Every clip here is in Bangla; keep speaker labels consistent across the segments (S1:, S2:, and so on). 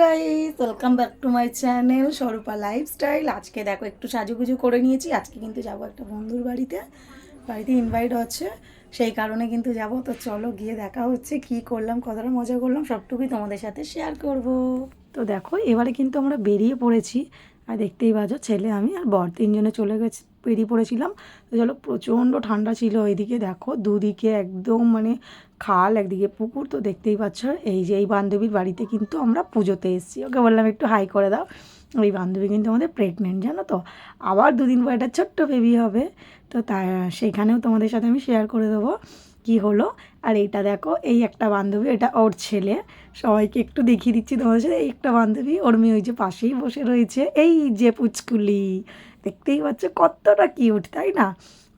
S1: Guys, welcome back to my channel স্বরূপা lifestyle. আজকে দেখো একটু সাজুগুজু করে নিয়েছি। আজকে কিন্তু যাব একটা বন্ধুর বাড়িতে ইনভাইট আছে, সেই কারণে কিন্তু যাব। তো চলো গিয়ে দেখা হচ্ছে, কি করলাম, কতটা মজা করলাম সবটুকুই তোমাদের সাথে শেয়ার করব। তো দেখো এবারে কিন্তু আমরা বেরিয়ে পড়েছি, আর দেখতেই পাচ্ছ ছেলে আমি আর বর তিনজনে বেরিয়ে পড়েছিলাম। তো চলো, প্রচণ্ড ঠান্ডা ছিল ওইদিকে, দেখো দুদিকে একদম মানে খাল, একদিকে পুকুর। তো দেখতেই পাচ্ছ এই যে এই বান্ধবীর বাড়িতে কিন্তু আমরা পুজোতে এসেছি। ওকে বললাম একটু হাই করে দাও। ওই বান্ধবী কিন্তু আমাদের প্রেগনেন্ট, জানো তো, আবার দুদিন পর একটা ছোট্ট বেবি হবে। তো সেইখানেও তোমাদের সাথে আমি শেয়ার করে দেবো কি হলো। আর এইটা দেখো, এই একটা বান্ধবী, এটা ওর ছেলে। সবাইকে একটু দেখিয়ে দিচ্ছি তোমাদের সাথে। এই একটা বান্ধবী, ওর মেয়ে ওই যে পাশেই বসে রয়েছে, এই যে পুচকুলি, দেখতেই পাচ্ছ কতটা কিউট, তাই না?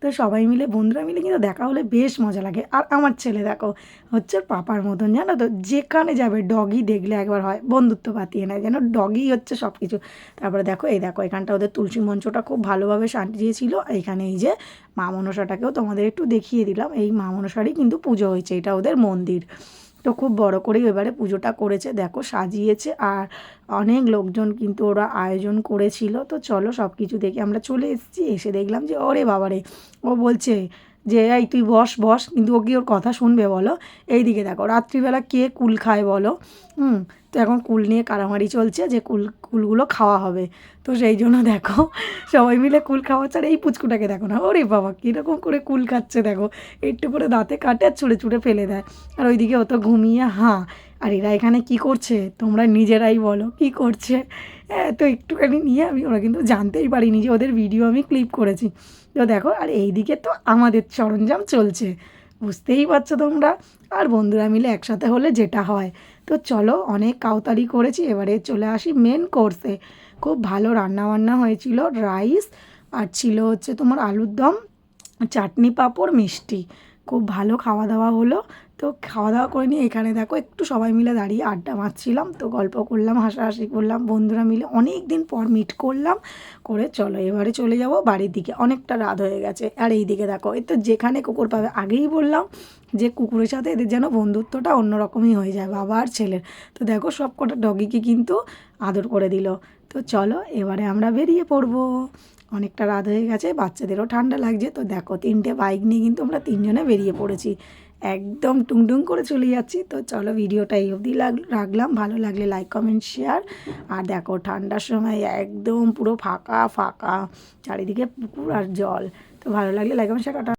S1: তো সবাই মিলে, বন্ধুরা মিলে কিন্তু দেখা হলে বেশ মজা লাগে। আর আমার ছেলে দেখো, হচ্ছে পাপার মতন, জানো তো, যেখানে যাবে ডগি দেখলে একবার হয় বন্ধুত্ব পাতিয়ে নেয়, যেন ডগি হচ্ছে সব কিছু। তারপরে দেখো, এই দেখো এখানটা ওদের তুলসী মঞ্চটা খুব ভালোভাবে সাজিয়েছিল। এখানে এই যে মা মনসাটাকেও তোমাদের একটু দেখিয়ে দিলাম। এই মা মনসারই কিন্তু পুজো হয়েছে, এটা ওদের মন্দির। তো খুব বড় করেই এবারে পুজোটা করেছে, দেখো সাজিয়েছে। আর অনেক লোকজন কিন্তু ওরা আয়োজন করেছিল। তো চলো সব কিছু দেখে আমরা চলে এসেছি। এসে দেখলাম যে ওরে বাবারে, ও বলছে যে এই তুই বস বস, কিন্তু ও কি ওর কথা শুনবে বলো? এইদিকে দেখো রাত্রিবেলা কে কুল খায় বলো? তো এখন কুল নিয়ে কাড়ামাড়ি চলছে যে কুলগুলো খাওয়া হবে। তো সেই জন্য দেখো সবাই মিলে কুল খাওয়াচ্ছে। আর এই পুচকুটাকে দেখো না, ওরে বাবা কীরকম করে কুল খাচ্ছে দেখো, একটু করে দাঁতে কাটে আর ছুঁড়ে ছুঁড়ে ফেলে দেয়। আর ওইদিকে ও তো ঘুমিয়ে হাঁ। আর এরা এখানে কি করছে তোমরা নিজেরাই বলো, কি করছে? তো একটুখানি নিয়ে ওরা কিন্তু জানতেই পারিনি যে ওদের ভিডিও আমি ক্লিপ করেছি। তো দেখো, আর এইদিকে তো আমাদের সরঞ্জাম চলছে, বুঝতেই পারছো তোমরা। আর বন্ধুরা মিলে একসাথে হলে যেটা হয়। তো চলো, অনেক কাউতালি করেছি, এবারে চলে আসি মেন কোর্সে। খুব ভালো রান্নাবান্না হয়েছিল, রাইস আর ছিল হচ্ছে তোমার আলুর দম, চাটনি, পাঁপড়, মিষ্টি। খুব ভালো খাওয়া দাওয়া হলো। তো খাওয়া দাওয়া করে নিয়ে এখানে দেখো একটু সবাই মিলে দাঁড়িয়ে আড্ডা মারছিলাম, তো গল্প করলাম, হাসাহাসি করলাম, বন্ধুরা মিলে অনেক দিন পর মিট করলাম। করে চলো এবারে চলে যাব বাড়ির দিকে, অনেকটা রাত হয়ে গেছে। আর এই দিকে দেখো, এই তো যেখানে কুকুর পাবে, আগেই বললাম যে কুকুরের সাথে এদের যেন বন্ধুত্বটা অন্যরকমই হয়ে যায়, বাবা আর ছেলের। তো দেখো সব কটা ডগিকে কিন্তু আদর করে দিল। তো চলো এবারে আমরা বেরিয়ে পড়বো, অনেকটা রাত হয়ে গেছে, বাচ্চাদেরও ঠান্ডা লাগছে। তো দেখো তিনটে বাইক নিয়ে কিন্তু আমরা তিনজনে বেরিয়ে পড়েছি, একদম টুংটুং করে চলে যাচ্ছি। তো চলো ভিডিওটা এই অবধি রাখলাম, ভালো লাগলে লাইক কমেন্ট শেয়ার। আর দেখো ঠান্ডার সময় একদম পুরো ফাঁকা ফাঁকা, চারিদিকে পুকুর আর জল। তো ভালো লাগলে লাইক কমেন্ট শেয়ার।